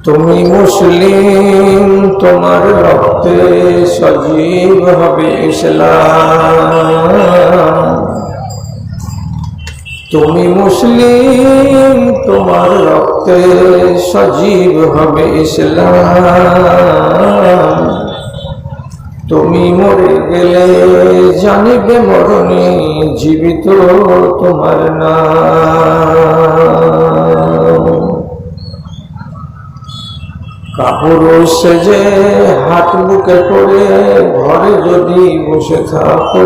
তুমি মুসলিম, তোমার রক্তে সজীব হবে ইসলাম। তুমি মুসলিম, তোমার রক্তে সজীব হবে ইসলাম। তুমি মরে গেলে জানিবে মরণে জীবিত তোমার নাম। কাপড় সেজে হাত বুকে করে ঘরে যদি বসে থাকো,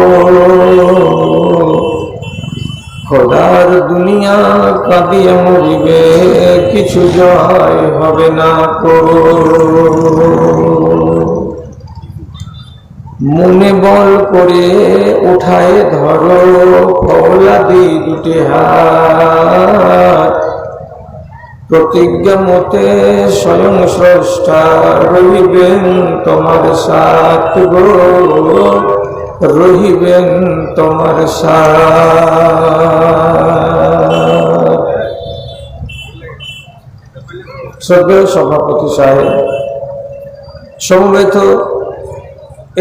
খোদার দুনিয়া কাঁদিয়ে মরিবে, কিছু জয় হবে না কো। মনে বল করে উঠায় ধরো কওলাদি দুটি হাত। প্রতিজ্ঞা মতে স্বয়ং স্রষ্টা রহিবেন তোমার সাথ গো, রহিবেন তোমার সাথ। শ্রদ্ধেয় সভাপতি সাহেব, সমবেত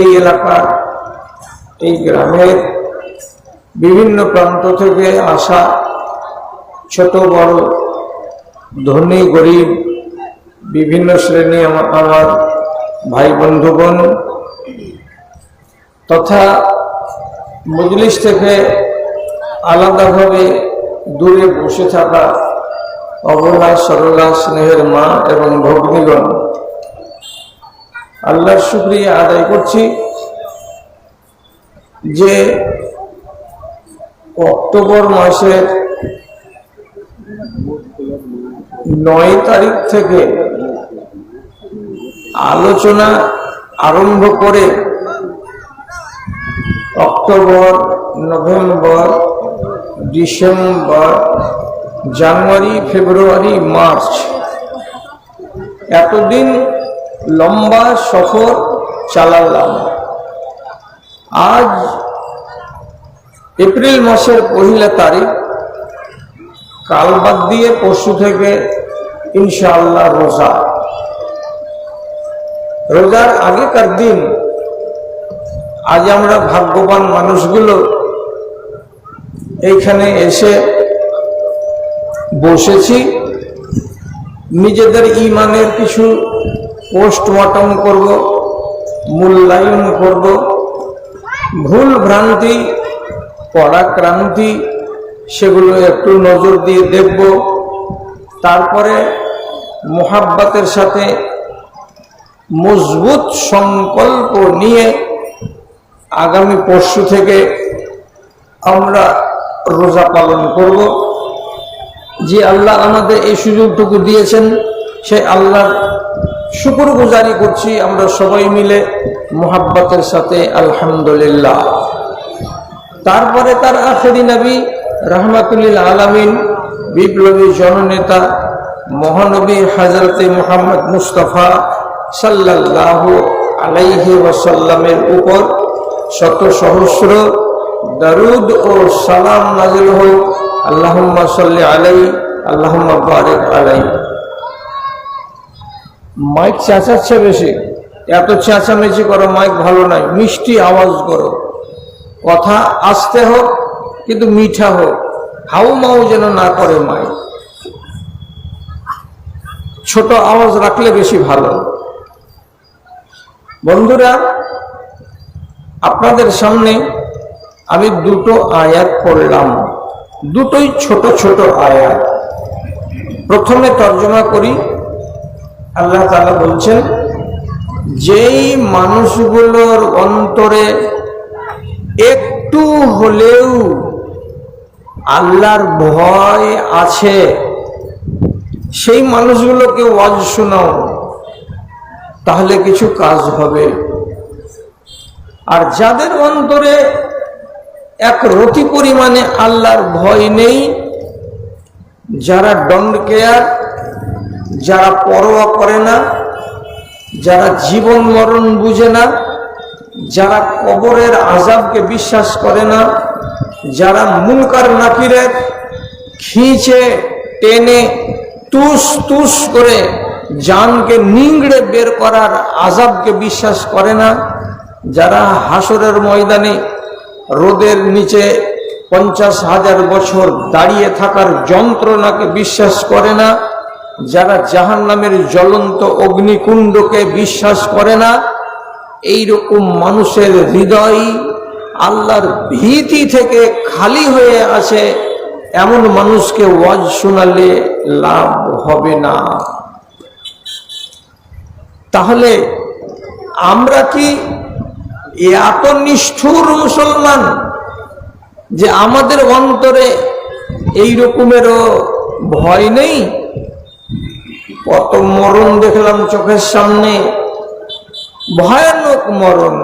এই এলাকার, এই গ্রামের বিভিন্ন প্রান্ত থেকে আসা ছোট বড়, ধনী গরিব, বিভিন্ন শ্রেণী আমার ভাই বন্ধুগণ তথা মজলিস থেকে আলাদাভাবে দূরে বসে থাকা অবলা সরলা স্নেহের মা এবং ভগ্নীগণ, আল্লাহর শুকরিয়া আদায় করছি যে অক্টোবর মাসের 9 তারিখ থেকে আলোচনা আরম্ভ করে অক্টোবর, নভেম্বর, ডিসেম্বর, জানুয়ারি, ফেব্রুয়ারি, মার্চ, এতদিন লম্বা সফর চালালাম। আজ এপ্রিল মাসের 1 তারিখ, কাল বাদ দিয়ে পরশু থেকে ইনশাআল্লাহ রোজা। রোজার আগেকার দিন আজ আমরা ভাগ্যবান মানুষগুলো এইখানে এসে বসেছি, নিজেদের ঈমানের কিছু পোস্টমর্টম করব, মূল্যায়ন করব, ভুল ভ্রান্তি, পরাক্রান্তি সেগুলো একটু নজর দিয়ে দেখব। তারপরে মুহাব্বতের সাথে মজবুত সংকল্প নিয়ে আগামী পরশু থেকে আমরা রোজা পালন করব। যে আল্লাহ আমাদের এই সুযোগটুকু দিয়েছেন সেই আল্লাহর শুকরগুজারি করছি আমরা সবাই মিলে মুহাব্বতের সাথে, আলহামদুলিল্লাহ। তারপরে তার আখেরি নবী রহমাতুল আলামিন, বিপ্লবী জননেতা মহানবী হযরতে মুহাম্মদ মুস্তাফা সাল্লাল্লাহু আলাইহি ওয়াসাল্লামের উপর শত সহস্র দরুদ ও সালাম নাযিল হোক। আল্লাহুম্মা সাল্লি আলাইহি, আল্লাহুম্মা বারিক আলাইহি। মাইক চেঁচাচ্ছে বেশি, এত চেঁচামেচি করো মাইক ভালো নাই, মিষ্টি আওয়াজ করো, কথা আস্তে হোক কিন্তু মিঠা হোক, হাউ মাউ যেন না করে মাইক। ছোট আওয়াজ রাখলে বেশি ভালো। বন্ধুরা, আপনাদের সামনে আমি দুটো আয়াত পড়লাম, দুটোই ছোট ছোট আয়াত। প্রথমে তর্জমা করি। আল্লাহ তাআলা বলছেন, যেই মানুষগুলোর অন্তরে একটু হলেও আল্লাহর ভয় আছে, সেই মানুষগুলোকে ওয়াজ শোনাও, তাহলে কিছু কাজ হবে। আর যাদের অন্তরে এক রতি পরিমাণে আল্লাহর ভয় নেই, যারা ডোন্ট কেয়ার, যারা পরোয়া করে না, যারা জীবন মরণ বুঝে না, যারা কবরের আযাবকে বিশ্বাস করে না, যারা মুনকার নাকিরের খিঁচে টেনে তুস তুস করে জানকে নিংড়ে বের করার আযাবকে বিশ্বাস করে না, যারা হাসরের ময়দানে রোদের নিচে 50,000 বছর দাঁড়িয়ে থাকার যন্ত্রণাকে বিশ্বাস করে না, যারা জাহান্নামের জ্বলন্ত অগ্নিকুণ্ডকে বিশ্বাস করে না, এইরকম মানুষের হৃদয় আল্লাহর ভীতি থেকে খালি হয়ে আছে, এমন মানুষকে ওয়াজ শোনালে লাভ হবে না। তাহলে আমরা কি এত নিষ্ঠুর মুসলমান যে আমাদের অন্তরে এই রকমেরও ভয় নেই? কত মরণ দেখলাম চোখের সামনে, ভয়ানক মরণ।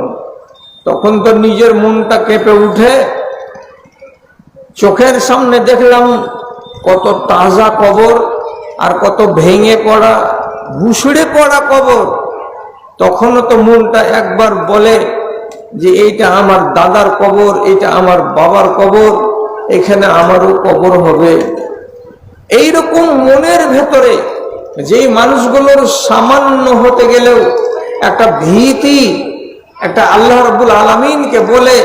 তখন তো নিজের মনটা কেঁপে উঠে। চোখের সামনে দেখলাম কত তাজা কবর আর কত ভেঙে পড়া, ঘুষড়ে পড়া কবর। তখনও তো মনটা একবার বলে যে এইটা আমার দাদার কবর, এইটা আমার বাবার কবর, এখানে আমারও কবর হবে। এইরকম মনের ভেতরে যেই মানুষগুলোর সামান্য হতে গেলেও একটা ভীতি, একটা আল্লাহ রাব্বুল আলামিনকে বলে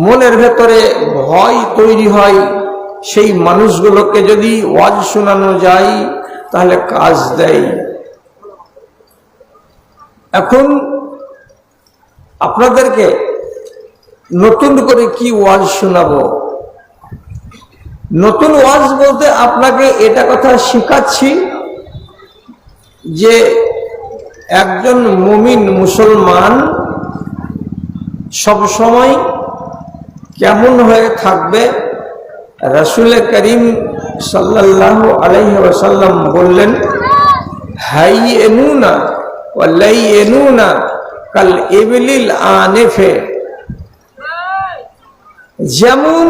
মনের ভেতরে ভয় তৈরি হয়, সেই মানুষগুলোকে যদি ওয়াজ শোনানো যায় তাহলে কাজ দেয়। এখন আপনাদেরকে নতুন করে কি ওয়াজ শোনাবো? নতুন ওয়াজ বলতে আপনাকে এটা কথা শিখাচ্ছি যে একজন মুমিন মুসলমান সব সময় কেমন হয়ে থাকবে। রাসূল করিম সাল্লাল্লাহু আলাইহি ওয়াসাল্লাম বললেন, হাইয়ুনা ওয়া লাইয়ুনা কাল ইবলিল আনিফে। যেমন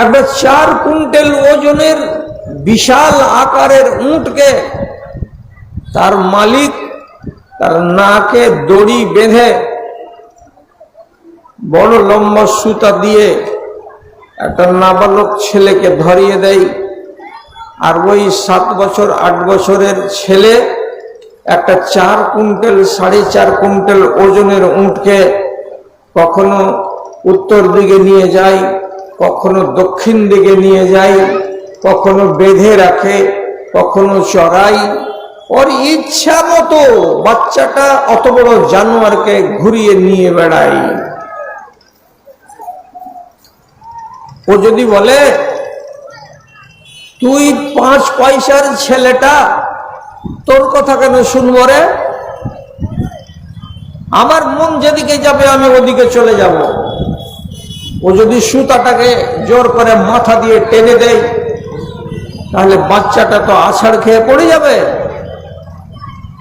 একটা 4 কুইন্টাল ওজনের বিশাল আকারের উটকে তার মালিক তার নাকে দড়ি বেঁধে বড় লম্বা সুতা দিয়ে একটা নাবালক ছেলেকে ধরিয়ে দেয়, আর ওই 7 বছর 8 বছরের ছেলে একটা 4 কুইন্টাল 4.5 কুইন্টাল ওজনের উটকে কখনো উত্তর দিকে নিয়ে যায়, কখনো দক্ষিণ দিকে নিয়ে যায়, কখনো বেঁধে রাখে, কখনো চড়াই। ওর ইচ্ছা মতো বাচ্চাটা অত বড় জানোয়ারকে ঘুরিয়ে নিয়ে বেড়ায়। ও যদি বলে তুই 5 পয়সার ছেলেটা, তোর কথা কেন শুনবো রে? আমার মন যেদিকে যাবে আমি ওদিকে চলে যাব। ও যদি সুতাটাকে জোর করে মাথা দিয়ে টেনে দেয় তাহলে বাচ্চাটা তো আছাড় খেয়ে পড়ে যাবে।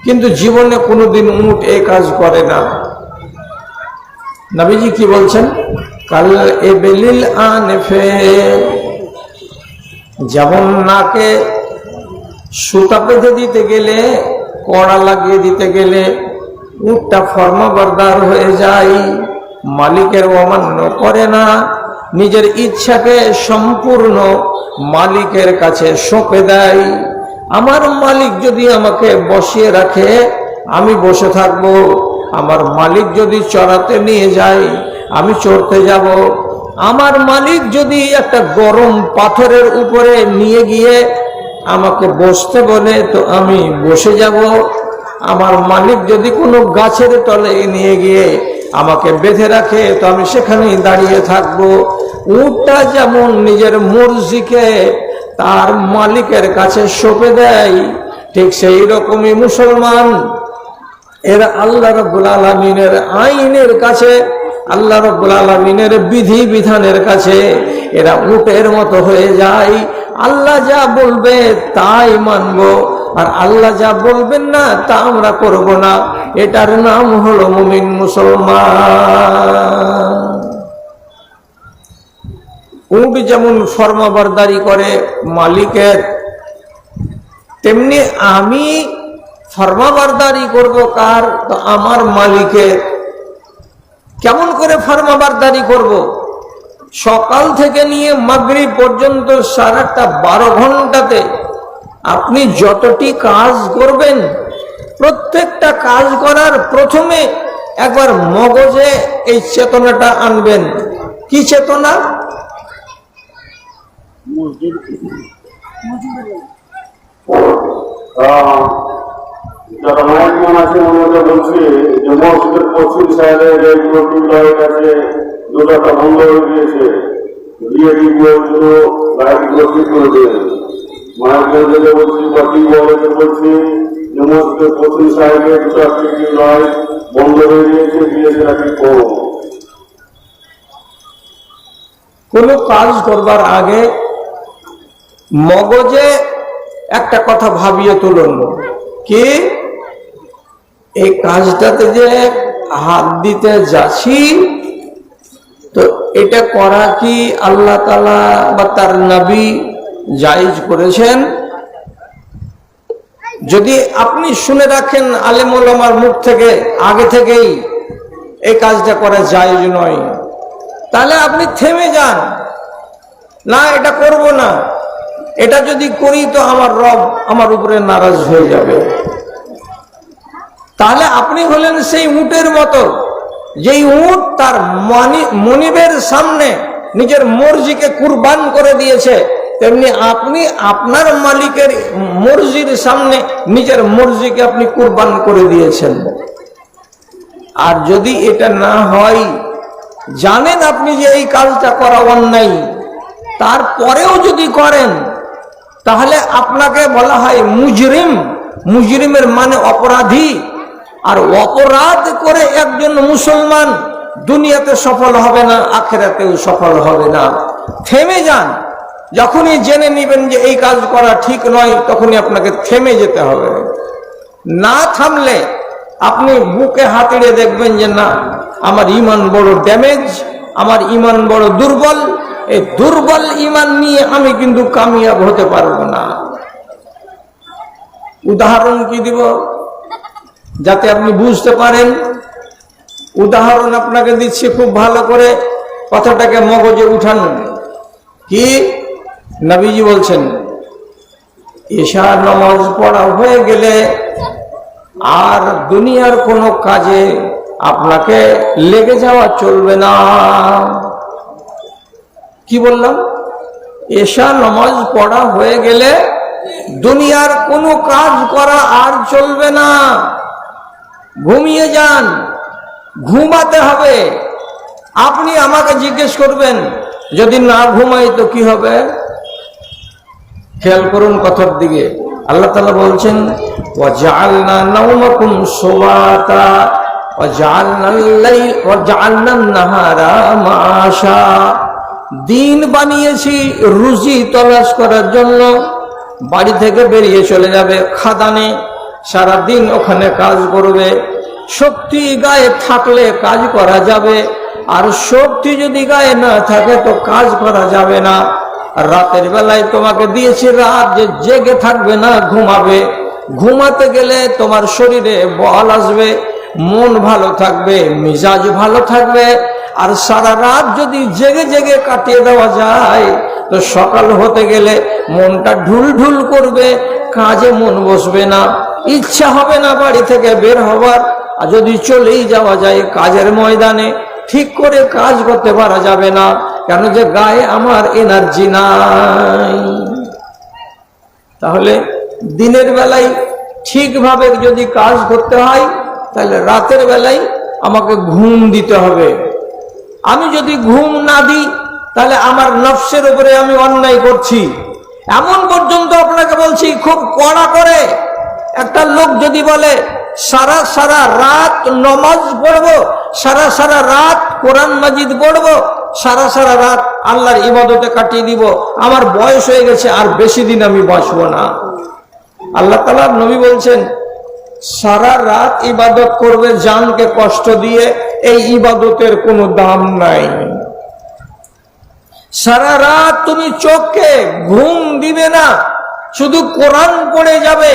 কিন্তু জীবনে কোনোদিন উট এই কাজ করে না। নবীজি কি বলছেন? কাল ইবলিল আনিফে। যেমন নাকে সুতা বেঁধে দিতে গেলে, কড়া লাগিয়ে দিতে গেলে উটটা ফরমাবরদার হয়ে যায়, মালিকের অমান্য করে না, নিজের ইচ্ছাকে সম্পূর্ণ মালিকের কাছে সঁপে দেয়। আমার মালিক যদি আমাকে বসিয়ে রাখে আমি বসে থাকবো, আমার মালিক যদি চড়াতে নিয়ে যায় আমি চড়তে যাব, আমার মালিক যদি একটা গরম পাথরের উপরে নিয়ে গিয়ে আমাকে বসতে বলে তো আমি বসে যাব, আমার মালিক যদি কোনো গাছের তলে নিয়ে গিয়ে আমাকে বেঁধে রাখে তো আমি সেখানেই দাঁড়িয়ে থাকবো। উটটা যেমন নিজের মর্জিকে তার মালিকের কাছে সঁপে দেয়, ঠিক সেই রকমই মুসলমান এরা আল্লাহ রাব্বুল আলামিনের আইনের কাছে, আল্লাহ রাব্বুল আলামিনের বিধি বিধানের কাছে এরা উটের মতো হয়ে যায়। আল্লাহ যা বলবে তাই মানব, আর আল্লাহ যা বলবেন না তা আমরা করব না। এটার নাম হলো মুমিন মুসলমান। উট যেমন ফরমাবরদারি করে মালিকের, তেমনি আমি ফরমাবরদারি করব কার? তো আমার মালিকের। কেমন করে ফরমাবরদারি করব? সকাল থেকে নিয়ে মাগরিব পর্যন্ত সারাটা 12 ঘন্টাতে আপনি যতটি কাজ করবেন, প্রত্যেকটা কাজ করার প্রথমে একবার মগজে এই চেতনাটা আনবেন। কি চেতনা? যারা মাইকম্যান আছে ওনারা বলছে যে মসজিদের পশ্চিম সাইডে যে টিউবলাইট আছে দুটাটা বন্ধ হয়ে গিয়েছে, দিয়ে টিউবগুলো লাইটগুলো ঠিক করে দিয়ে মাইকম্যান যেটা বলছি বা টিউবওয়েলের বলছি যে মসজিদের পশ্চিম সাইডে দুটা টিউবলাইট বন্ধ হয়ে গিয়েছে, দিয়ে সেটা ঠিক করো। কোনো কাজ করবার আগে মগজে একটা কথা ভাবিয়ে তুলুন, কি এই কাজটাতে যে হাত দিতে যাচ্ছি তো এটা করা কি আল্লাহ তাআলা বা তার নবী জায়েজ করেছেন? যদি আপনি শুনে রাখেন আলেম ওলামার মুখ থেকে আগে থেকেই এই কাজটা করা জায়েজ নয়, তাহলে আপনি থেমে যান, না এটা করব না, এটা যদি করি তো আমার রব আমার উপরে নারাজ হয়ে যাবে। তাহলে আপনি হলেন সেই উটের মতো, যেই উট তার মনিবের সামনে নিজের মর্জিকে কুরবান করে দিয়েছে, তেমনি আপনি আপনার মালিকের মর্জির সামনে নিজের মর্জিকে আপনি কুরবান করে দিয়েছেন। আর যদি এটা না হয়, জানেন আপনি যে এই কাজটা করা অন্যায়, তারপরেও যদি করেন তাহলে আপনাকে বলা হয় মুজরিম। মুজরিমের মানে অপরাধী। আর অপরাধ করে একজন মুসলমান দুনিয়াতে সফল হবে না, আখিরাতেও সফল হবে না। থেমে যান। যখনই জেনে নেবেন যে এই কাজ করা ঠিক নয়, তখনই আপনাকে থেমে যেতে হবে। না থামলে আপনি বুকে হাতিড়ে দেখবেন যে না, আমার ঈমান বড় ড্যামেজ, আমার ঈমান বড় দুর্বল, এই দুর্বল ঈমান নিয়ে আমি কিন্তু কামিয়াব হতে পারবো না। উদাহরণ কি দিব যাতে আপনি বুঝতে পারেন? উদাহরণ আপনাকে দিচ্ছি, খুব ভালো করে কথাটাকে মগজে উঠান। কি নবীজি বলছেন, ঈশা নামাজ পড়া হয়ে গেলে আর দুনিয়ার কোনো কাজে আপনাকে লেগে যাওয়া চলবে না। কি বললাম? ঈশা নামাজ পড়া হয়ে গেলে দুনিয়ার কোনো কাজ করা আর চলবে না। ঘুমিয়ে যান, ঘুমাতে হবে। আপনি আমাকে জিজ্ঞেস করবেন যদি না ঘুমাই তো কি হবে? খেয়াল করুন কথার দিকে। আল্লাহ তাআলা বলছেন, ওয়াজআলনা নাওমাকুম সুবাতা ওয়াজআলনা আন-নাহারা মাআশা। দিন বানিয়েছি রুজি তলাশ করার জন্য। বাড়ি থেকে বেরিয়ে চলে যাবে খাদানে, সারা দিন ওখানে কাজ করবে। শক্তি গায়ে থাকলে কাজ করা যাবে, আর শক্তি যদি গায়ে না থাকে তো কাজ করা যাবে না। রাতের বেলায় তোমাকে দিয়েছি রাত, যে জেগে থাকবে না, ঘুমাবে। ঘুমাতে গেলে তোমার শরীরে বল আসবে, মন ভালো থাকবে, মিজাজ ভালো থাকবে। আর সারা রাত যদি জেগে জেগে কাটিয়ে দেওয়া যায় তো সকাল হতে গেলে মনটা ঢুল ঢুল করবে, কাজে মন বসবে না, ইচ্ছা হবে না বাড়ি থেকে বের হবার। আর যদি চলেই যাওয়া যায় কাজের ময়দানে, ঠিক করে কাজ করতে পারা যাবে না, কেন যে গায়ে আমার এনার্জি নাই। তাহলে দিনের বেলায় ঠিকভাবে যদি কাজ করতে হয়, তাহলে রাতের বেলায় আমাকে ঘুম দিতে হবে। আমি যদি ঘুম না দিই তাহলে আমার নফসের উপরে আমি অন্যায় করছি। এমন পর্যন্ত আপনাকে বলছি, খুব কড়া করে একটা লোক যদি বলে সারা সারা রাত নমাজ পড়বো, সারা সারা রাত কোরআন মাজিদ পড়বো, সারা সারা রাত আল্লাহর ইবাদতে কাটিয়ে দিব, আমার বয়স হয়ে গেছে, আর বেশি দিন আমি বাঁচবো না। আল্লাহ তাআলা নবী বলছেন, সারা রাত ইবাদত করবে জানকে কষ্ট দিয়ে, এই ইবাদতের কোনো দাম নাই। সারা রাত তুমি চোখকে ঘুম দিবে না, শুধু কোরআন পড়ে যাবে,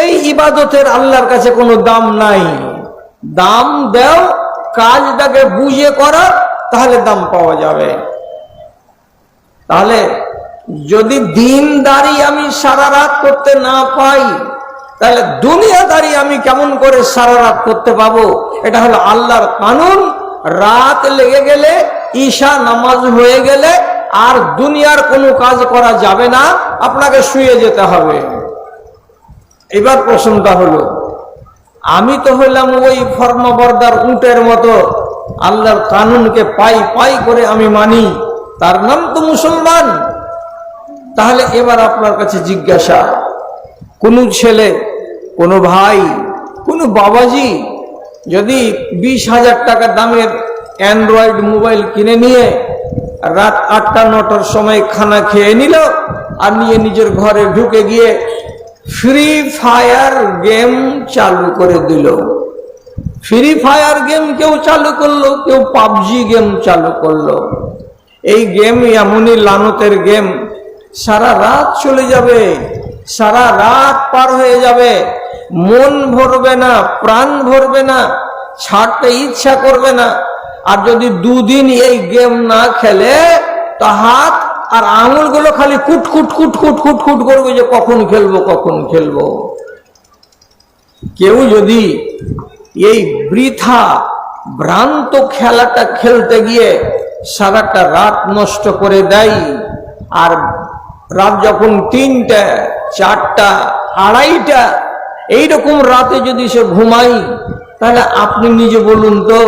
এই ইবাদতের আল্লাহর কাছে কোনো দাম নাই। দাম দাও, কাজটাকে বুঝে করো, তাহলে দাম পাওয়া যাবে। তাহলে যদি দিনদারি আমি সারা রাত করতে না পাই, তাহলে দুনিয়াদারি আমি কেমন করে সারা রাত করতে পাবো? এটা হলো আল্লাহর কানুন। রাত লেগে গেলে, ঈশা নামাজ হয়ে গেলে আর দুনিয়ার কোনো কাজ করা যাবে না, আপনাকে শুয়ে যেতে হবে। এবার প্রশ্নটা হলো, আমি তো হইলাম ওই ফরমাবরদার উটের মতো, আল্লাহর কানুনকে পাই পাই করে আমি মানি, তার নাম তো মুসলমান। তাহলে এবার আপনার কাছে জিজ্ঞাসা, কোনো ছেলে, কোনো ভাই, কোনো বাবাজি যদি 20,000 টাকা দামের অ্যান্ড্রয়েড মোবাইল কিনে নিয়ে রাত 8টা-9টার সময় খানা খেয়ে নিল, আর নিয়ে নিজের ঘরে ঢুকে গিয়ে ফ্রি ফায়ার গেম চালু করে দিল। ফ্রি ফায়ার গেম কেউ চালু করলো, কেউ পাবজি গেম চালু করলো। এই গেম এমনই লানতের গেম, সারা রাত চলে যাবে, সারা রাত পার হয়ে যাবে, মন ভরবে না, প্রাণ ভরবে না, ছাড়তে ইচ্ছা করবে না। আর যদি দুদিন এই গেম না খেলে, তা হাত আর আঙুলগুলো খালি কুট কুট কুট কুট কুট কুট করবে যে কখন খেলবো, কখন খেলবো। কেউ যদি এই বৃথা ভ্রান্ত খেলাটা খেলতে গিয়ে সারাটা রাত নষ্ট করে দেয়, আর রাত যখন 3টা, 4টা, 2:30 এইরকম রাতে যদি সে ঘুমাই, তাহলে আপনি নিজে বলুন তো,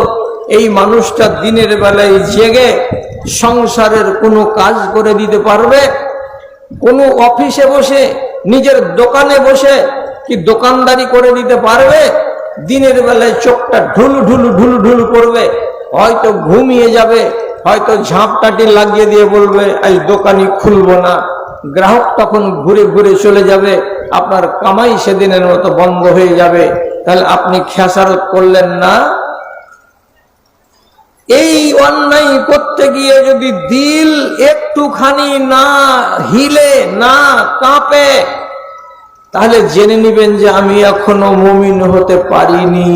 এই মানুষটা দিনের বেলায় জেগে সংসারের কোনো কাজ করে দিতে পারবে? কোনো অফিসে বসে, নিজের দোকানে বসে কি দোকানদারি করে দিতে পারবে? দিনের বেলায় চোখটা ঢুলু ঢুলু ঢুলু ঢুলু করবে, হয়তো ঘুমিয়ে যাবে, হয়তো ঝাঁপটাটি লাগিয়ে দিয়ে বলবে আজ দোকানই খুলবো না। গ্রাহক তখন ঘুরে ঘুরে চলে যাবে, আপনার কামাই সেদিনের মতো বন্ধ হয়ে যাবে। তাহলে আপনি খেসারত করলেন না? এই অন্যায় করতে গিয়ে যদি দিল একটুখানি না হিলে, না কাঁপে, তাহলে জেনে নিবেন যে আমি এখনো মুমিন হতে পারিনি।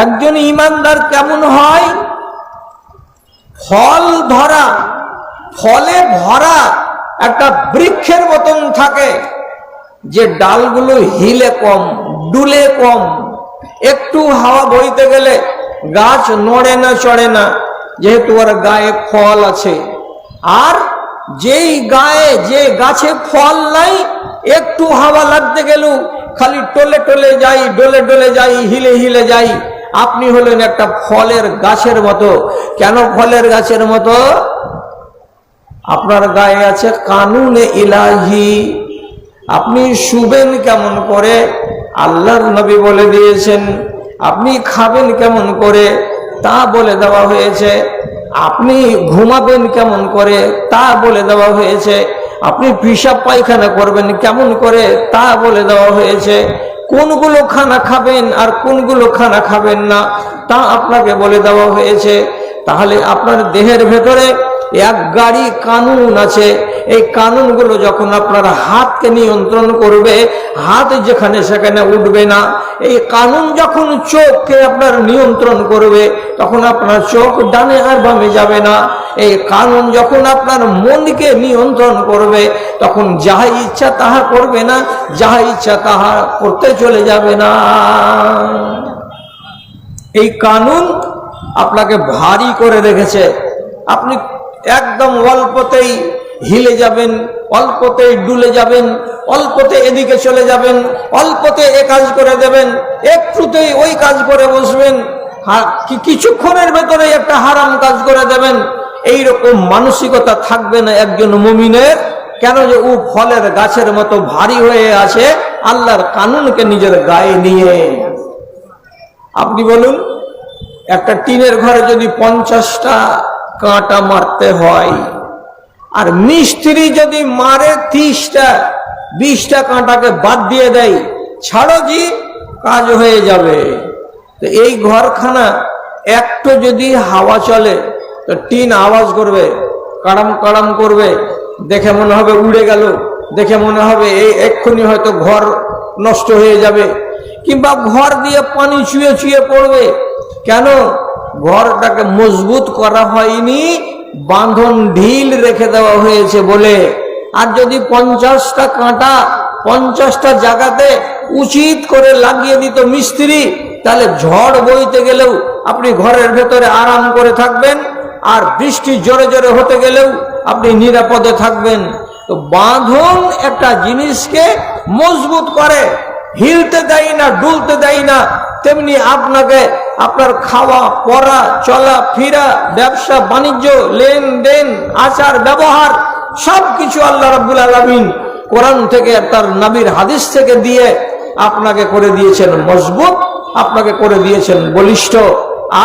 একজন ঈমানদার কেমন হয়? ফল ধরা, ফলে ভরা একটা বৃক্ষের মতন থাকে, যে ডালগুলো হিলে কম, ডুলে কম। একটু হাওয়া বইতে গেলে গাছ নড়ে না, চড়ে না, যেহেতু ওর গায়ে ফল আছে। আর যেই গায়ে, যে গাছে ফল নাই, একটু হাওয়া লাগতে গেল খালি টলে টলে যাই, ডলে ডলে যাই, হিলে হিলে যাই। আপনি হলেন একটা ফলের গাছের মতো। কেন ফলের গাছের মতো? আপনার গায়ে আছে কানুনে ইলাহি। আপনি শুবেন কেমন করে? আল্লাহর নবী বলে দিয়েছেন। আপনি খাবেন কেমন করে? তা বলে দেওয়া হয়েছে। আপনি ঘুমাবেন কেমন করে? তা বলে দেওয়া হয়েছে। আপনি পেশাব পায়খানা করবেন কেমন করে? তা বলে দেওয়া হয়েছে। কোনগুলো খানা খাবেন আর কোনগুলো খানা খাবেন না, তা আপনাকে বলে দেওয়া হয়েছে। তাহলে আপনার দেহের ভেতরে এক গাড়ি কানুন আছে। এই কানুনগুলো যখন আপনার হাতকে নিয়ন্ত্রণ করবে, হাত যেখানে সেখানে উঠবে না। এই কানুন যখন চোখকে আপনার নিয়ন্ত্রণ করবে, তখন আপনার চোখ ডানে আর বামে যাবে না। এই কানুন যখন আপনার মনকে নিয়ন্ত্রণ করবে, তখন যাহা ইচ্ছা তাহা করবে না, যাহা ইচ্ছা তাহা করতে চলে যাবে না। এই কানুন আপনাকে ভারী করে রেখেছে। আপনি একদম অল্পতেই হিলে যাবেন, অল্পতেই ডুলে যাবেন, অল্পতে এদিকে চলে যাবেন, অল্পতে এ কাজ করে দেবেন, একটুতেই ওই কাজ করে বসবেন, কিছুক্ষণের ভেতরে একটা হারাম কাজ করে দেবেন। এইরকম মানসিকতা থাকবে না একজন মুমিনের। কেন? যে ও ফলের গাছের মতো ভারী হয়ে আছে আল্লাহর কানুনকে নিজের গায়ে নিয়ে। আপনি বলুন, একটা টিনের ঘরে যদি 50টা কাঁটা মারতে হয়, আর মিস্ত্রি যদি মারে 30টা, 20টা কাঁটাকে বাদ দিয়ে দেয়, ছাড়ো জি, কাজ হয়ে যাবে। তো এই ঘরখানা একটু যদি হাওয়া চলে, তো টিন আওয়াজ করবে, কাড়াম কাড়াম করবে, দেখে মনে হবে উড়ে গেল, দেখে মনে হবে এই এক্ষুনি হয়তো ঘর নষ্ট হয়ে যাবে, কিংবা ঘর দিয়ে পানি চুয়ে চুয়ে পড়বে। কেন? ঘরটাকে মজবুত করা হয়নি, বাঁধন ঢিল রেখে দেওয়া হয়েছে বলে। আর যদি 50টা কাঁটা 50টা জায়গাতে উচিত করে লাগিয়ে দিত মিস্ত্রি, তাহলে ঝড় বইতে গেলেও আপনি ঘরের ভেতরে আরাম করে থাকবেন, আর বৃষ্টি জোরে জোরে হতে গেলেও আপনি নিরাপদে থাকবেন। তো বাঁধন একটা জিনিসকে মজবুত করে, হিলতে দেয় না, ডুলতে দেয় না। তেমনি আপনাকে আপনার খাওয়া পড়া চলা ফিরা ব্যবসা বাণিজ্য লেনদেন আচার ব্যবহার সবকিছু আল্লাহ রাব্বুল আলামিন কোরআন থেকে তার নবীর হাদিস থেকে দিয়ে আপনাকে করে দিয়েছেন মজবুত, আপনাকে করে দিয়েছেন বলিষ্ঠ।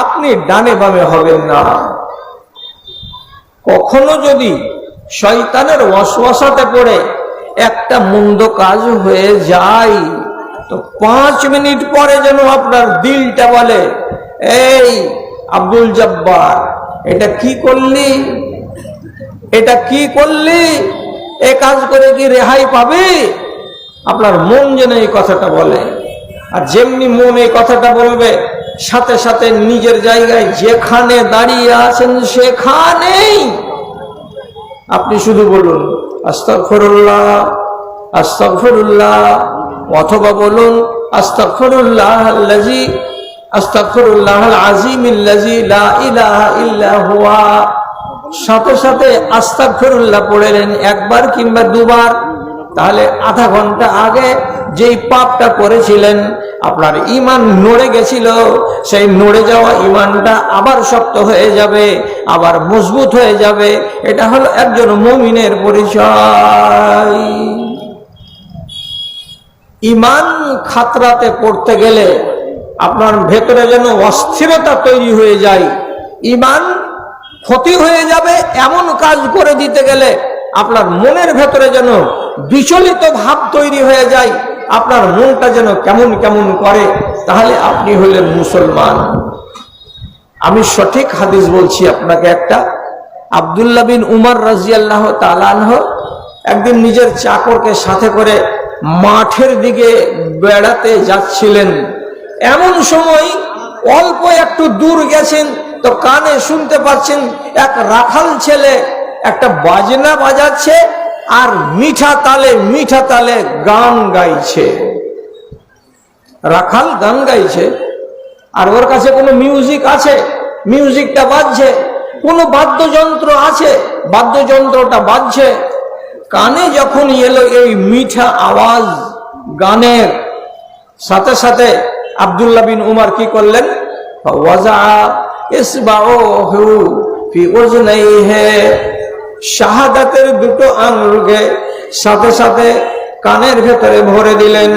আপনি ডানে বামে হবেন না। কখনো যদি শয়তানের ওয়াসওয়াসাতে পড়ে একটা মন্দ কাজ হয়ে যায়, তো 5 মিনিট পরে যেন আপনার দিলটা বলে, এই আব্দুল জব্বার, এটা কি করলি, এটা কি করলি, এ কাজ করে কি রেহাই পাবে? আপনার মন যেন এই কথাটা বলে। আর যেমনি মন এই কথাটা বলবে, সাথে সাথে নিজের জায়গায় যেখানে দাঁড়িয়ে আছেন সেখানেই আপনি শুধু বলুন আস্তাগফিরুল্লাহ আস্তাগফিরুল্লাহ, অথবা বলুন আস্তাগফিরুল্লাহাল্লাযী আস্তাগফিরুল্লাহাল আযীমিল্লাযী লা ইলাহা ইল্লা হুয়া। সাথে সাথে আস্তাগফিরুল্লাহ পড়লেন একবার কিংবা দুবার, তাহলে আধা ঘন্টা আগে যেই পাপটা করেছিলেন, আপনার ঈমান নড়ে গেছিল, সেই নড়ে যাওয়া ঈমানটা আবার শক্ত হয়ে যাবে, আবার মজবুত হয়ে যাবে। এটা হলো একজন মুমিনের পরিচয়। ঈমান খাতরাতে পড়তে গেলে আপনার ভেতরে যেন অস্থিরতা তৈরি হয়ে যায়, ঈমান ক্ষতি হয়ে যাবে এমন কাজ করে দিতে গেলে আপনার মনের ভেতরে যেন বিচলিত ভাব তৈরি হয়ে যায়, আপনার মনটা যেন কেমন কেমন করে, তাহলে আপনি হলেন মুসলমান। আমি সঠিক হাদিস বলছি আপনাকে। একটা আব্দুল্লাহ বিন উমর রাদিয়াল্লাহু তাআলা আনহু একদিন নিজের চাকরকে সাথে করে মাঠের দিকে বেড়াতে যাচ্ছিলেন। এমন সময় অল্প একটু দূর গেছেন, তো কানে শুনতে পাচ্ছেন এক রাখাল ছেলে একটা বাজনা বাজাচ্ছে আর মিঠা তালে গান গাইছে। রাখাল গান গাইছে, আর ওর কাছে কোনো মিউজিক আছে, মিউজিকটা বাজছে, কোনো বাদ্যযন্ত্র আছে, বাদ্যযন্ত্রটা বাজছে। কানে যখন এলো এই মিঠা আওয়াজ গানের, সাথে সাথে আব্দুল্লাহ বিন উমর কি করলেন, ওয়াজা ইসবাউহু ফি উযনাইহি, শাহাদাতের দুটো আঙ্গুলকে সাথে সাথে কানের ভেতরে ভরে দিলেন।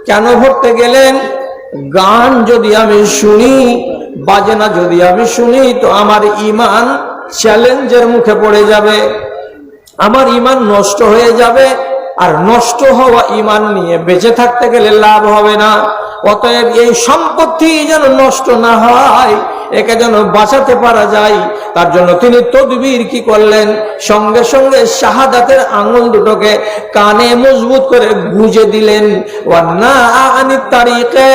কেন ভরতে গেলেন? গান যদি আমি শুনি, বাজনা যদি আমি শুনি, তো আমার ঈমান চ্যালেঞ্জের মুখে পড়ে যাবে, আমার ঈমান নষ্ট হয়ে যাবে, আর নষ্ট হওয়া ঈমান নিয়ে বেঁচে থাকতে গেলে লাভ হবে না। অতএব এই সম্পত্তি যেন নষ্ট না হয়, একে যেন বাঁচাতে পারা যায়, তার জন্য তিনি তদবির কি করলেন, সঙ্গে সঙ্গে শাহাদাতের আঙ্গুল দুটোকে কানে মজবুত করে গুঁজে দিলেন। ওয়ান্না আনিত তারিকে,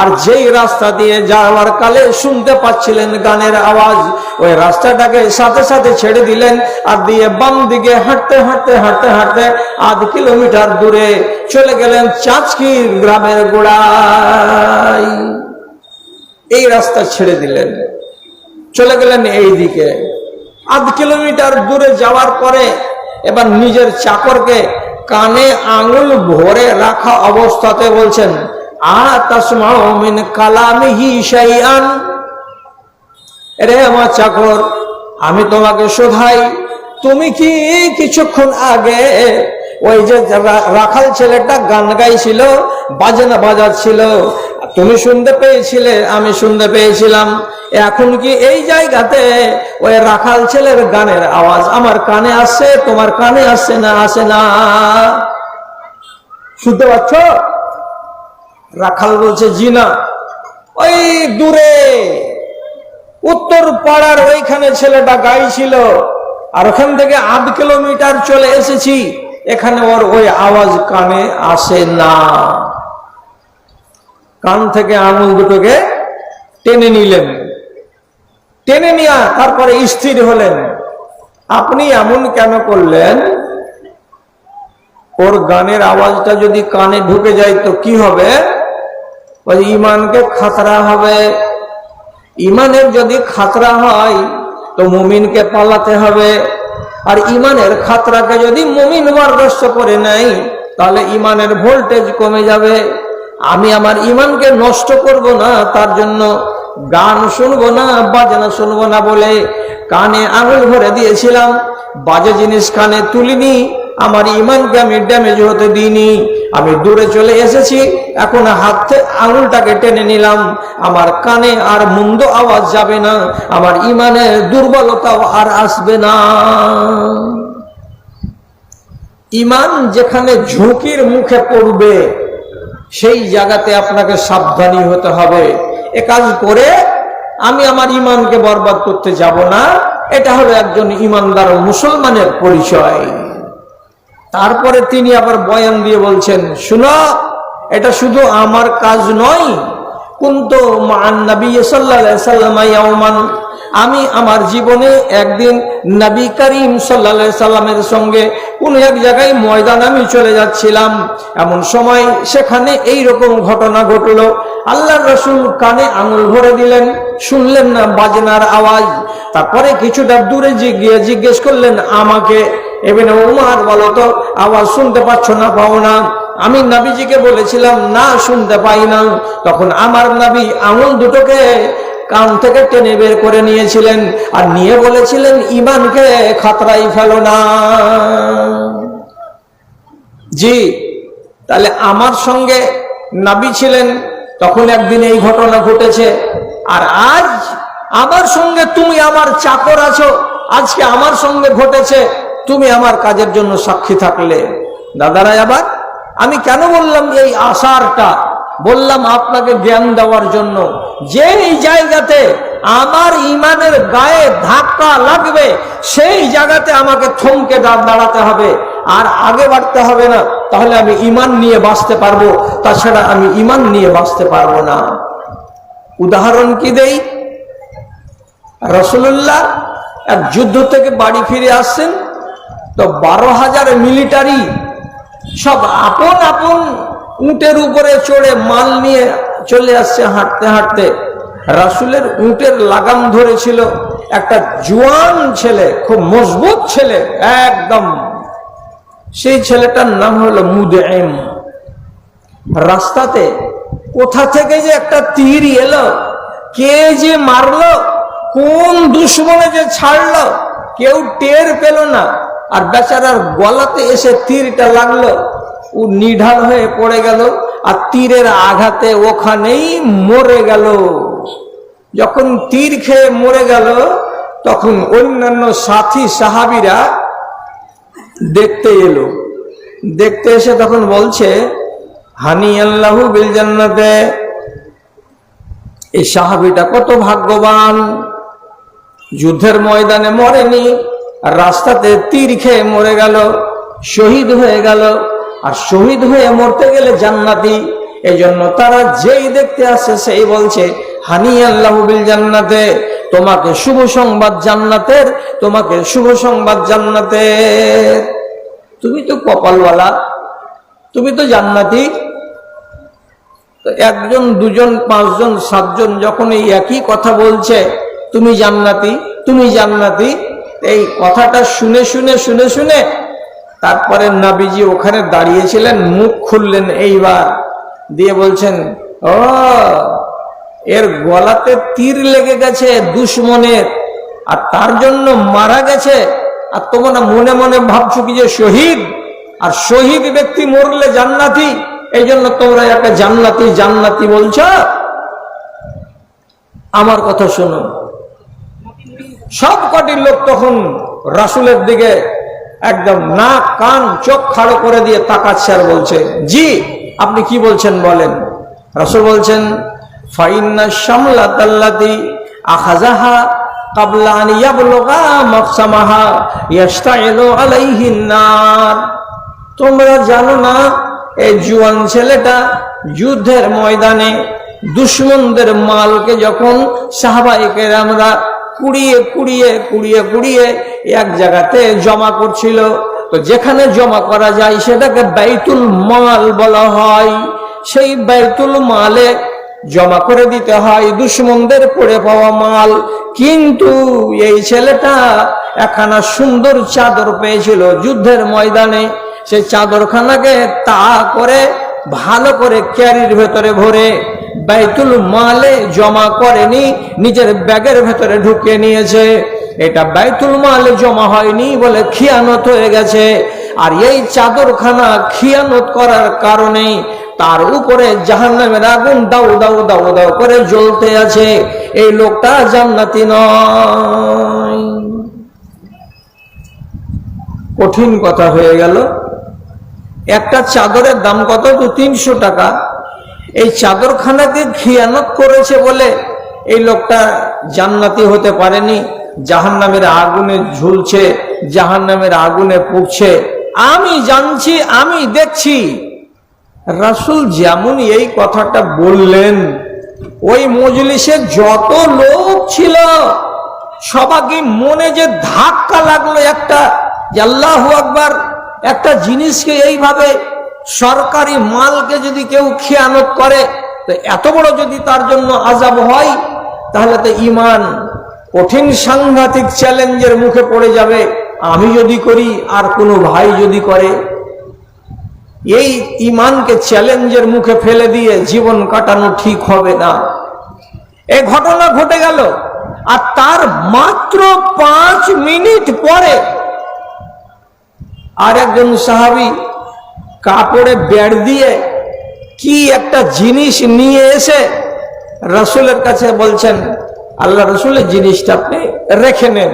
আর যেই রাস্তা দিয়ে যাওয়ার কালে শুনতে পাচ্ছিলেন গানের আওয়াজ, ওই রাস্তাটাকে সাথে সাথে ছেড়ে দিলেন, আর দিয়ে বাম দিকে হাঁটতে হাঁটতে হাঁটতে হাঁটতে 1/2 কিলোমিটার দূরে চলে গেলেন চাঁচকির গ্রামের গোড়ায়। এই রাস্তা ছেড়ে দিলেন, চলে গেলেন এই দিকে। 1/2 কিলোমিটার দূরে যাওয়ার পরে এবার নিজের চাকরকে কানে আঙুল ভরে রাখা অবস্থাতে বলছেন, আতাসমাউ মিন কালামিহি শাইআন, রে আমার চাকর, আমি তোমাকে শোধাই, তুমি কি কিছুক্ষণ আগে ওই যে রাখাল ছেলেটা গান গাইছিল, বাজনা বাজাচ্ছিল, তুমি শুনতে পেয়েছিলে, আমি শুনতে পেয়েছিলাম, এখন কি এই জায়গাতে ওই রাখাল ছেলের গানের আওয়াজ আমার কানে আসছে, তোমার কানে আসছে না? আসে না, শুনতে পাচ্ছ? রাখাল বলছে, জি না। ওই দূরে উত্তর পাড়ার ওইখানে ছেলেটা গাইছিল, আর ওখান থেকে 1/2 কিলোমিটার চলে এসেছি, এখানে ওর ওই আওয়াজ কানে আসে না। কান থেকে আঙুল দুটোকে টেনে নিলেন, টেনে নিয়ে তারপরে স্থির হলেন, আপনি এমন কেন করলেন? ওর গানের আওয়াজটা যদি কানে ঢুকে যায় তো কি হবে? ওই ইমানকে খাতরা হবে। ইমানের যদি খাতরা হয় তো মুমিনকে পালাতে হবে। আর ইমানের খাতরাকে যদি মুমিন বরদাস্ত করে নেয় তাহলে ইমানের ভোল্টেজ কমে যাবে। আমি আমার ইমানকে নষ্ট করব না, তার জন্য গান শুনবো না, বাজনা শুনবো না বলে কানে আঙুল ভরে দিয়েছিলাম। বাজে জিনিস কানে তুলিনি, আমার ইমানকে আমি ড্যামেজ হতে দিইনি। আমি দূরে চলে এসেছি, এখন হাতে আঙুলটাকে টেনে নিলাম। আমার কানে আর মন্দ আওয়াজ যাবে না, আমার ইমানের দুর্বলতাও আর আসবে না। ইমান যেখানে ঝুঁকির মুখে পড়বে সেই জায়গাতে আপনাকে সাবধানী হতে হবে। এ কাজ করে আমি আমার ইমানকে বরবাদ করতে যাব না, এটা হলো একজন ইমানদার মুসলমানের পরিচয়। তারপরে তিনি আবার বয়ান দিয়ে বলছেন, শুনো, এটা শুধু আমার কাজ নয়। কুনতু মা'আন নবী সাল্লাল্লাহু আলাইহি ওয়াসাল্লাম ইয়াওমান, আমি আমার জীবনে একদিন নবী করিম সাল্লাল্লাহু আলাইহি সাল্লামের সঙ্গে কোন এক জায়গায় ময়দানে আমি চলে যাচ্ছিলাম। এমন সময় সেখানে এই রকম ঘটনা ঘটলো। আল্লাহর রাসূল কানে আঙুল ভরে দিলেন, শুনলেন না বাজনার আওয়াজ। তারপরে কিছুটা দূরে গিয়ে জিজ্ঞেস করলেন আমাকে, ইবনে উমর, বলো তো আওয়াজ শুনতে পাচ্ছ না পাও না? আমি নবীজিকে বলেছিলাম না, শুনতে পাই না। তখন আমার নবী আঙুল দুটোকে কান থেকে টেনে বের করে নিয়েছিলেন আর নিয়ে বলেছিলেন ইমানকে খাতরাই ফেলো না। জি, তাহলে আমার সঙ্গে নবী ছিলেন তখন একদিন এই ঘটনা ঘটেছে, আর আজ আমার সঙ্গে তুমি আমার চাকর আছো, আজকে আমার সঙ্গে ঘটেছে, তুমি আমার কাজের জন্য সাক্ষী থাকলে। দাদারা, আবার আমি কেন বললাম এই আশারটা? বললাম আপনাকে জ্ঞান দেওয়ার জন্য, যে এই জায়গাতে আমার ইমানের গায়ে ধাক্কা লাগবে সেই জায়গাতে আমাকে থমকে দাঁড়াতে হবে, আর আগে বাড়তে হবে না। তাহলে আমি ইমান নিয়ে বাঁচতে পারবো, তাছাড়া আমি ইমান নিয়ে বাঁচতে পারবো না। উদাহরণ কি দেই? রাসূলুল্লাহ এক যুদ্ধ থেকে বাড়ি ফিরে আসছেন, তো 12,000 মিলিটারি সব আপন আপন উটের উপরে চড়ে মাল নিয়ে চলে আসছে হাঁটতে হাঁটতে। রাসূলের উটের লাগাম ধরেছিল একটা জোয়ান ছেলে, খুব মজবুত ছেলে একদম। সেই ছেলেটার নাম হলো মুদঈম। রাস্তাতে কোথা থেকে যে একটা তীর এলো, কে যে মারলো, কোন দুশ্মনে যে ছাড়লো, কেউ টের পেল না। আর বেচারার গলাতে এসে তীরটা লাগলো, ও নিঢাল হয়ে পড়ে গেল আর তীরের আঘাতে ওখানেই মরে গেল। যখন তীর খেয়ে মরে গেল তখন অন্যান্য সাথী সাহাবীরা দেখতে এলো। দেখতে এসে তখন বলছে, হানি আল্লাহু বিল জান্নাতে, এই সাহাবীটা কত ভাগ্যবান, যুদ্ধের ময়দানে মরেনি, আর রাস্তাতে তীর খেয়ে মরে গেল, শহীদ হয়ে গেল। আর শহীদ হয়ে মরতে গেলে জান্নাতি। এই জন্য তারা যেই দেখতে আসে সেই বলছে, হানি আল্লাহু বিল জান্নাতে, তোমাকে শুভ সংবাদ জান্নাতের, তোমাকে শুভ সংবাদ জান্নাতের। তুমি তো কপালওয়ালা, তুমি তো জান্নাতি। তো একজন, দুজন, পাঁচজন, সাতজন যখন এই একই কথা বলছে, তুমি জান্নাতি, তুমি জান্নাতি, এই কথাটা শুনে শুনে শুনে শুনে তারপরে নবীজি ওখানে দাঁড়িয়েছিলেন, মুখ খুললেন এইবার, দিয়ে বলছেন, ও এর গলাতে তীর লেগে গেছে দুশমনের, আর তার জন্য মারা গেছে। আর তোমরা মনে মনে ভাবছো কি যে শহীদ, আর শহীদ ব্যক্তি মরলে জান্নাতি, এই জন্য তোমরা একটা জান্নাতি জান্নাতি বলছ। আমার কথা শোনো। সব কটি লোক তখন রাসূলের দিকে একদম নাক কান চোখ খাড়ো করে দিয়ে তাকাচ্ছে আর বলছে, জি আপনি কি বলছেন বলেন। রাসূল বলছেন, ফাইন্না শামলাতাল্লাতি আখাযাহা ক্বাবলা আন ইয়াবলুগা মাকসামাহা ইয়াশতাইলু আলাইহিন নার। তোমরা জানো না এই জুয়ান ছেলেটা যুদ্ধের ময়দানে দুশমনদের মালকে যখন সাহাবায়ে কেরামরা কুড়িয়ে কুড়িয়ে কুড়িয়ে কুড়িয়ে এক জায়গাতে জমা করছিল। তো যেখানে জমা করা যায় সেটাকে বাইতুল মাল বলা হয়। সেই বাইতুল মালে জমা করে দিতে হয় দুশমনদের পড়ে পাওয়া মাল। কিন্তু এই ছেলেটা একখানা সুন্দর চাদর পেয়েছিল যুদ্ধের ময়দানে। সেই চাদরখানাকে তা করে ভালো করে ক্যারির ভেতরে ভরে বাইতুল মালে জমা করেনি, নিজের ব্যাগের ভেতরে ঢুকিয়ে নিয়েছে। এটা বাইতুল মালে জমা হয়নি বলে খিয়ানত হয়ে গেছে। আর এই চাদরখানা খিয়ানত করার কারণে তার উপরে জাহান্নামের আগুন দাউ দাউ দাউ দাউ করে জ্বলতে আছে। এই লোকটা জান্নাতি নয়। কঠিন কথা হয়ে গেল। একটা চাদরের দাম কত? তো 300 টাকা। এই চাদরখানাকে খিয়ানত করেছে বলে এই লোকটা জান্নাতি হতে পারেনি, জাহান্নামের আগুনে ঝুলছে, জাহান্নামের আগুনে পুড়ছে। আমি জানছি, আমি দেখছি। রাসূল যেমন এই কথাটা বললেন, ওই মজলিসে যত লোক ছিল সবাইকে মনে যে ধাক্কা লাগলো একটা, আল্লাহু আকবার। একটা জিনিসকে এইভাবে সরকারি মালকে যদি কেউ খেয়ানত করে, তো এত বড় যদি তার জন্য আযাব হয়, তাহলে তো ঈমান কঠিন সাংঘাতিক চ্যালেঞ্জের মুখে পড়ে যাবে। আমি যদি করি আর কোনো ভাই যদি করে, এই ঈমানকে চ্যালেঞ্জের মুখে ফেলে দিয়ে জীবন কাটানো ঠিক হবে না। এই ঘটনা ঘটে গেল। আর তার মাত্র 5 মিনিট পরে আর একজন সাহাবী কাপড়ে বেড় দিয়ে কি একটা জিনিস নিয়ে এসে রাসূলের কাছে বলছেন, আল্লাহ রাসূলের জিনিসটা আপনি রেখে নেন,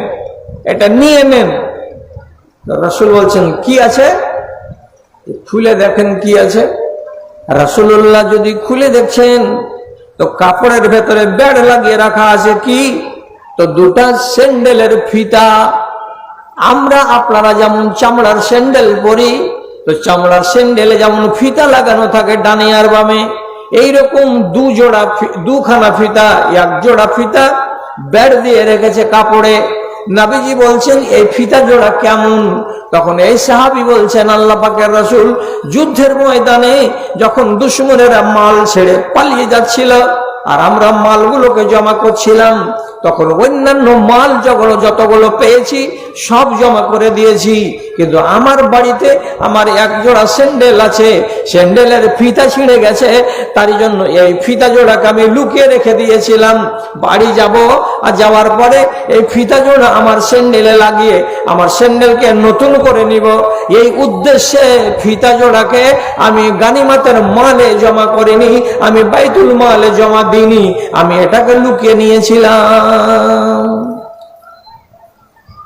এটা নিয়ে নেন। রাসূল বলছেন, কি আছে? খুলে দেখেন কি আছে। রাসূলুল্লাহ যদি খুলে দেখছেন তো কাপড়ের ভেতরে বেড় লাগিয়ে রাখা আছে। কি? তো 2টা স্যান্ডেলের ফিতা। আমরা আপনারা যেমন চামড়ার স্যান্ডেল পরি, তো চামড়ার স্যান্ডেলে যেমন ফিতা লাগানো থাকে ডানে আর বামে, এইরকম 2খানা ফিতা, 1 জোড়া ফিতা বেড় দিয়ে রেখেছে কাপড়ে। নবীজি বলছেন, এই ফিতা জোড়া কেমন? তখন এই সাহাবী বলছেন, আল্লাহ পাকের রাসূল, যুদ্ধের ময়দানে যখন দুশমনেরা মাল ছেড়ে পালিয়ে যাচ্ছিল আর আমরা মালগুলোকে জমা করছিলাম, তখন অন্যান্য মাল যতগুলো পেয়েছি সব জমা করে দিয়েছি। কিন্তু আমার বাড়িতে আমার 1 জোড়া স্যান্ডেল আছে, স্যান্ডেলের ফিতা ছিঁড়ে গেছে, তার জন্য এই ফিতা জোড়াকে আমি লুকিয়ে রেখে দিয়েছিলাম। বাড়ি যাব, আর যাওয়ার পরে এই ফিতা জোড়া আমার স্যান্ডেলে লাগিয়ে আমার স্যান্ডেলকে নতুন করে নিব। এই উদ্দেশ্যে ফিতা জোড়াকে আমি গানিমাতের মালে জমা করিনি, আমি বাইতুল মালে জমা দিইনি, আমি এটাকে লুকিয়ে নিয়েছিলাম।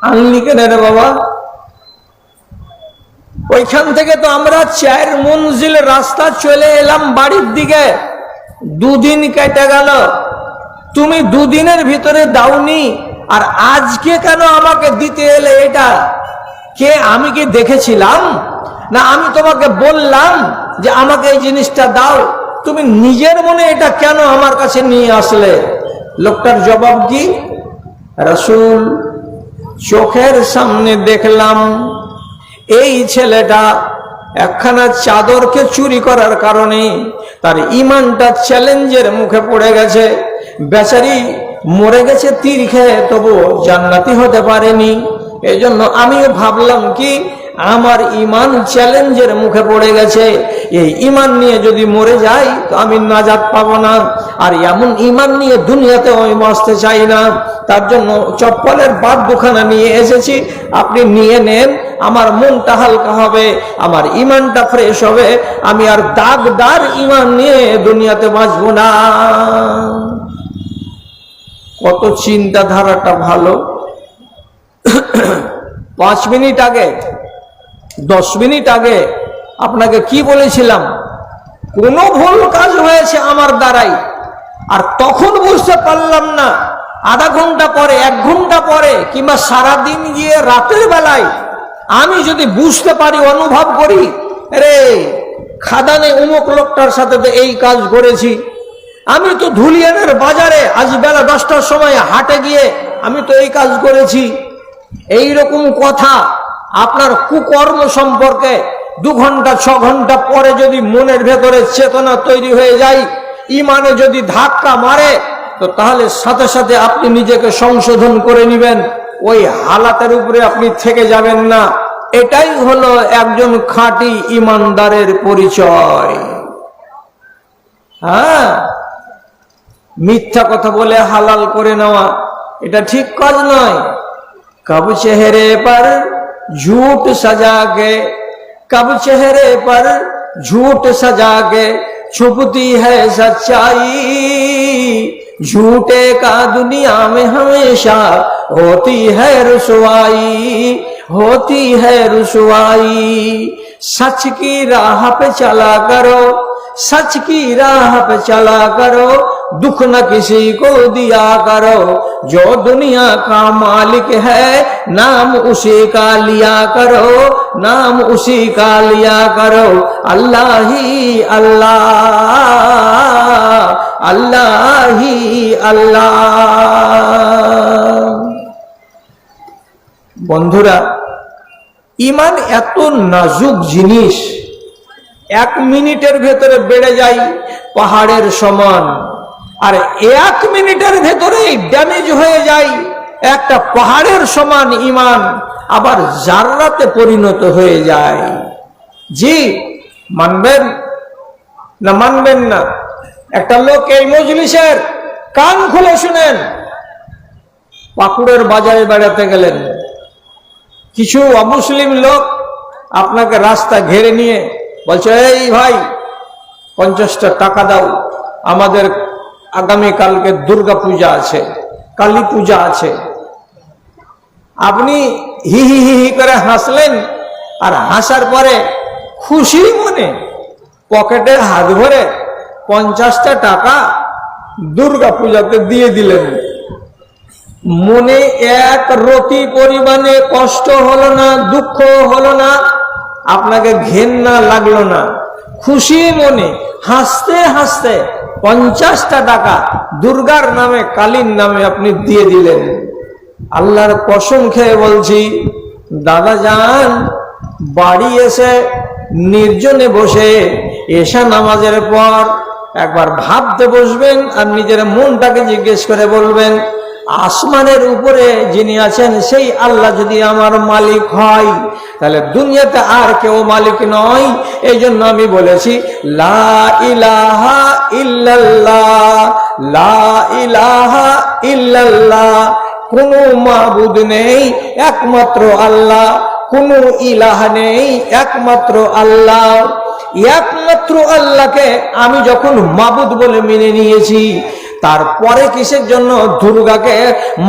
আনলি কেন রে বাবা? ওইখান থেকে তো আমরা 4 মঞ্জিল রাস্তা চলে এলাম বাড়ির দিকে। 2 দিন কেটে গেল, তুমি 2 দিনের ভিতরে দাওনি, আর আজকে কেন আমাকে দিতে এলে? এটা কে? আমি কি দেখেছিলাম? না আমি তোমাকে বললাম যে আমাকে এই জিনিসটা দাও, তুমি নিজের মনে এটা কেন আমার কাছে নিয়ে আসলে? লোকটার জবাব কি? রাসূল, চোখের সামনে দেখলাম এই ছেলেটা একখানা চাদরকে চুরি করার কারণে তার ঈমানটা চ্যালেঞ্জের মুখে পড়ে গেছে। বেচারি মরে গেছে তীর খেয়ে, তবু জান্নাতি হতে পারেনি। এই জন্য আমিও ভাবলাম কি, আমার ঈমান চ্যালেঞ্জের মুখে পড়ে গেছে, এই ঈমান নিয়ে যদি মরে যাই তো আমি নাজাত পাবো না। আর এমন ঈমান নিয়ে দুনিয়াতে আমি বাঁচতে চাই না। তার জন্য চপ্পলের বাদ 2খানা নিয়ে এসেছি, আপনি নিয়ে নেন, আমার মনটা হালকা হবে, আমার ঈমানটা ফ্রেশ হবে, আমি আর দাগদার ঈমান নিয়ে দুনিয়াতে বাঁচবো না। কত চিন্তাধারাটা ভালো। 5 মিনিট আগে, 10 মিনিট আগে আপনাকে কি বলেছিলাম? কোনো ভুল কাজ হয়েছে আমার দ্বারাই, আর তখন বুঝতে পারলাম না। আধা ঘন্টা পরে, 1 ঘন্টা পরে, কিংবা সারাদিন গিয়ে রাতের বেলায় আমি যদি বুঝতে পারি, অনুভব করি, রে খাদানে অমুক লোকটার সাথে তো এই কাজ করেছি। আমি তো ধুলিয়ানের বাজারে আজ বেলা 10টার সময় হাটে গিয়ে আমি তো এই কাজ করেছি। এই রকম কথা আপনার কুকর্ম সম্পর্কে 2 ঘন্টা 6 ঘন্টা পরে যদি মনের ভেতরে চেতনা তৈরি হয়ে যায়, ইমানে যদি ধাক্কা মারে, তো তাহলে সাথে সাথে আপনি নিজেকে সংশোধন করে নেবেন, ওই হালাতের উপরে আপনি থেকে যাবেন না। এটাই হলো একজন খাঁটি ইমানদারের পরিচয়। হ্যাঁ, মিথ্যা কথা বলে হালাল করে নেওয়া এটা ঠিক কাজ নয়। कब चेहरे पर झूठ सजा के, कब चेहरे पर झूठ सजा के छुपती है सच्चाई, झूठे का दुनिया में हमेशा होती है रुसवाई, होती है रुसवाई। सच की राह पे चला करो, सच की राह पे चला करो, दुख न किसी को दिया करो, जो दुनिया का मालिक है नाम उसी का लिया करो, नाम उसी का लिया करो। अल्लाह ही अल्लाह, अल्लाह ही अल्लाह। বন্ধুরা, ইমান এত নাজুক জিনিস, 1 মিনিটের ভেতরে বেড়ে যায় পাহাড়ের সমান, আর 1 মিনিটের ভেতরেই ড্যামেজ হয়ে যায় একটা পাহাড়ের সমান ইমান, আবার জাররাতে পরিণত হয়ে যায়। জি, মানবেন না মানবেন না? একটা লোক এই মজলিসের, কান খুলে শুনেন, পাকুড়ের বাজারে বেড়াতে গেলেন, কিছু অমুসলিম লোক আপনাকে রাস্তা ঘেরে নিয়ে বলছে, এই ভাই 50টা টাকা দাও, আমাদের আগামীকালকে দুর্গা পূজা আছে, কালী পূজা আছে। আপনি হি হি হি হি করে হাসলেন, আর হাসার পরে খুশি মনে পকেটে হাত ভরে 50টা টাকা দুর্গা পূজাতে দিয়ে দিলেন। মনে এক রতি পরিমাণে কষ্ট হলো না, দুঃখ হলো না, আপনাকে ঘেন্না লাগলো না, খুশি মনে হাসতে হাসতে 50টা টাকা দুর্গার নামে, কালীর নামে আপনি দিয়ে দিলেন। আল্লাহর কসম খেয়ে বলছি, দাদা যান, বাড়ি এসে নির্জনে বসে এশা নামাজের পর একবার ভাবতে বসবেন, আর নিজের মনটাকে জিজ্ঞেস করে বলবেন, আসমানের উপরে যিনি আছেন সেই আল্লাহ যদি আমার মালিক হয়, তাহলে দুনিয়াতে আর কেউ মালিক নয়। এই জন্য আমি বলেছি, লা ইলাহা ইল্লাল্লাহ, লা ইলাহা ইল্লাল্লাহ। কোনো মাবুদ নেই, একমাত্র আল্লাহ। কোনো ইলাহ নেই, একমাত্র আল্লাহ। একমাত্র আল্লাহকে আমি যখন মাবুদ বলে মেনে নিয়েছি, তারপরে কিসের জন্য দুর্গাকে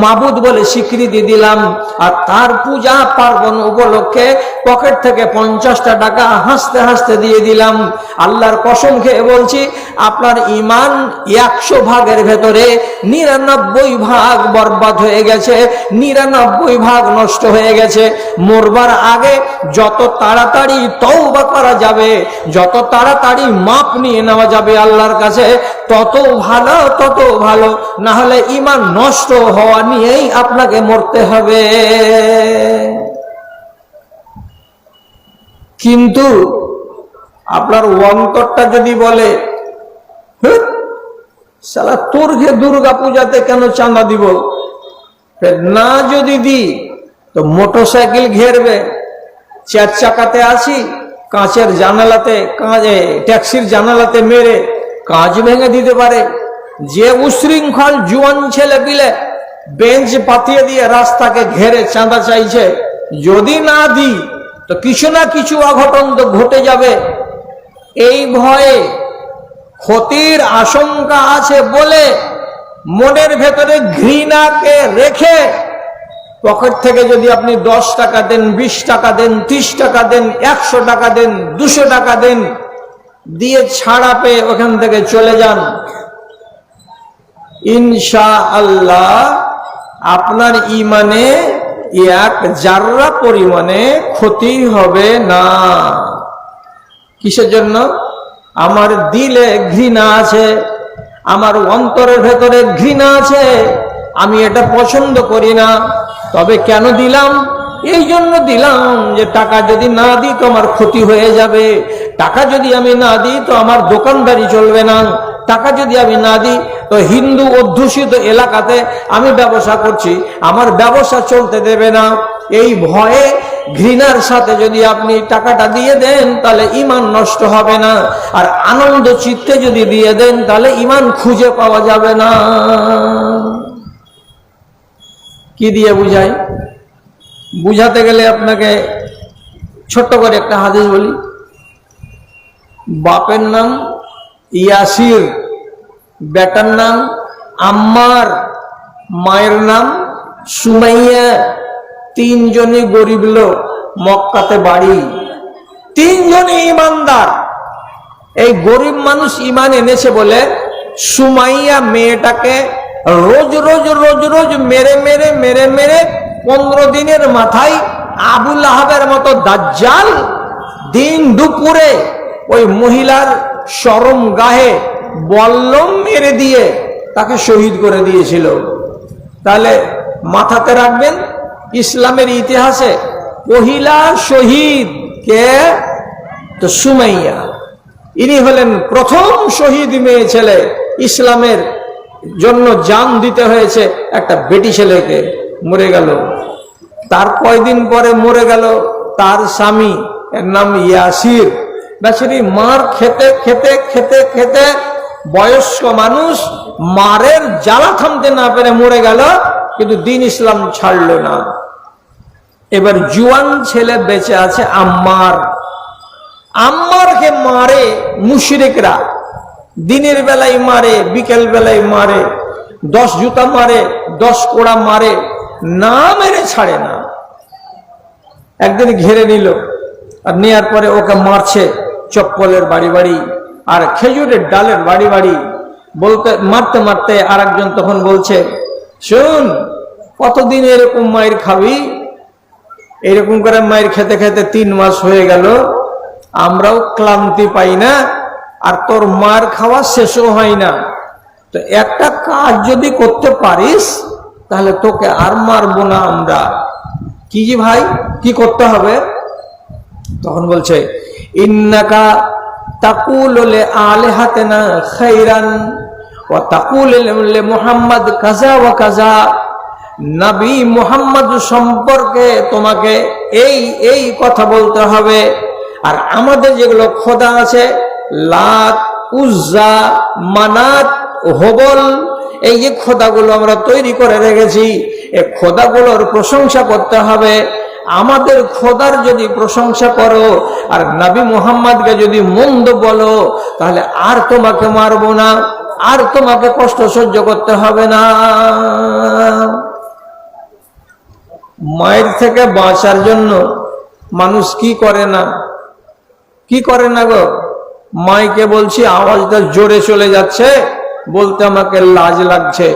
মাবুদ বলে স্বীকৃতি দিলাম, আর তার পূজা পার্বণ উপলক্ষে পকেট থেকে 50টা টাকা হাসতে হাসতে দিয়ে দিলাম। আল্লাহর কসম খেয়ে বলছি, আপনার ইমান 100 ভাগের ভেতরে 99 ভাগ বরবাদ হয়ে গেছে, 99 ভাগ নষ্ট হয়ে গেছে। মরবার আগে যত তাড়াতাড়ি তওবা করা যাবে, যত তাড়াতাড়ি মাপ নিয়ে নেওয়া যাবে আল্লাহর কাছে, তত ভালো, তত ভালো। না হলে ইমান নষ্ট হওয়া নিয়েই আপনাকে মরতে হবে। কিন্তু আপনার অন্তরটা যদি বলে, শালা তোরকে দুর্গা পূজাতে কেন চাঁদা দিব, না যদি দি তো মোটরসাইকেল ঘেরবে, 4 চাকাতে আসি, কাঁচের জানালাতে, ট্যাক্সির জানালাতে মেরে কাঁচ ভেঙে দিতে পারে। যে উশৃঙ্খল জুয়ান ছেলে পিলে বেঞ্চ পাতিয়ে দিয়ে রাস্তাকে ঘেরে চাঁদা চাইছে, যদি না দিই তো কিছু না কিছু অঘটন তো ঘটে যাবে। এই ভয়ে, ক্ষতির আশঙ্কা আছে বলে মনের ভেতরে ঘৃণাকে রেখে পকেট থেকে যদি আপনি 10 টাকা দেন, 20 টাকা দেন, 30 টাকা দেন, 100 টাকা দেন, 200 টাকা দেন, দিয়ে ছাড়া পেয়ে ওখান থেকে চলে যান, ইনশাআল্লাহ আপনার ইমানে 1 জাররা পরিমাণে ক্ষতি হবে না। কিসের জন্য? আমার দিলে ঘৃণা আছে, আমার অন্তরের ভেতরে ঘৃণা আছে, আমি এটা পছন্দ করি না। তবে কেন দিলাম? এই জন্য দিলাম যে টাকা যদি না দিই তো আমার ক্ষতি হয়ে যাবে, টাকা যদি আমি না দিই তো আমার দোকানদারি চলবে না, টাকা যদি আমি না দিই তো হিন্দু অধ্যুষিত এলাকাতে আমি ব্যবসা করছি, আমার ব্যবসা চলতে দেবে না। এই ভয়ে ঘৃণার সাথে যদি আপনি টাকাটা দিয়ে দেন তাহলে ঈমান নষ্ট হবে না, আর আনন্দ চিত্তে যদি দিয়ে দেন তাহলে ঈমান খুঁজে পাওয়া যাবে না। কি দিয়ে বুঝাই? বুঝাতে গেলে আপনাকে ছোট্ট করে একটা হাদিস বলি। বাপের নাম ইয়াসির, বেটার নাম আম্মার, মায়ের নাম সুমাইয়া, তিনজনই গরিব লোক, মক্কাতে বাড়ি, তিনজনই ইমানদার। এই গরিব মানুষ ইমান এনেছে বলে সুমাইয়া মেয়েটাকে রোজ রোজ রোজ রোজ মেরে মেরে মেরে মেরে 15 দিনের মাথায় আবুল আহাবের মতো দাজ্জাল দিন দুপুরে ওই মহিলার শরম গাহে বল্লম মেরে দিয়ে তাকে শহীদ করে দিয়েছিল। তাহলে মাথাতে রাখবেন, ইসলামের ইতিহাসে পহিলা শহীদ কে? তো সুমাইয়া। ইনি হলেন প্রথম শহীদ মেয়ে ছেলে। ইসলামের জন্য জান দিতে হয়েছে একটা বেটি ছেলেকে, মরে গেল। তার কয়দিন পরে মরে গেল তার স্বামী, এর নাম ইয়াসির। বেচারি মার খেতে খেতে খেতে খেতে বয়স্ক মানুষ, মারের জ্বালা থামতে না পেরে মরে গেল, কিন্তু দ্বীন ইসলাম ছাড়ল না। এবার জুয়ান ছেলে বেঁচে আছে আম্মার। আম্মারকে মারে মুশরিকরা, দিনের বেলায় মারে, বিকেল বেলায় মারে, 10 জুতা মারে, 10 কোড়া মারে, না মেরে ছাড়ে না। একদিন ঘেরে নিল, আর নেওয়ার পরে ওকে মারছে চপ্পলের বাড়ি বাড়ি আর খেজুরের ডালের বাড়ি বাড়ি। বলতে মারতে মারতে আর একজন তখন বলছে, শুন, কতদিন এরকম মায়ের খাবি? এরকম করে মায়ের খেতে খেতে 3 মাস হয়ে গেল, আমরাও ক্লান্তি পাই না, আর তোর মার খাওয়া শেষও হয় না। তো একটা কাজ যদি করতে পারিস তাহলে তোকে আর মারবো না আমরা। কি জি ভাই, কি করতে হবে? তখন বলছে, ইন্নাকা তাকুলু লি আলিহাতিনা খাইরান ওয়া তাকুলু লি মুহাম্মদ কাযা ওয়া কাযা। নবী মুহাম্মদ সম্পর্কে তোমাকে এই এই কথা বলতে হবে, আর আমাদের যেগুলো খোদা আছে, লাত, উজ্জা, মানাত, হবল, এই যে খোদাগুলো আমরা তৈরি করে রেখেছি, এই খোদাগুলোর প্রশংসা করতে হবে। আমাদের খোদার যদি প্রশংসা করো আর নবী মুহাম্মদকে যদি মন্দ বলো তাহলে আর তোমাকে মারবো না, আর তোমাকে কষ্ট সহ্য করতে হবে না। মায়ের থেকে বাঁচার জন্য মানুষ কি করে না, কি করে না গো? মাইকে বলছি, আওয়াজটা জোরে চলে যাচ্ছে, বলতে আমাকে লাজ লাগছে।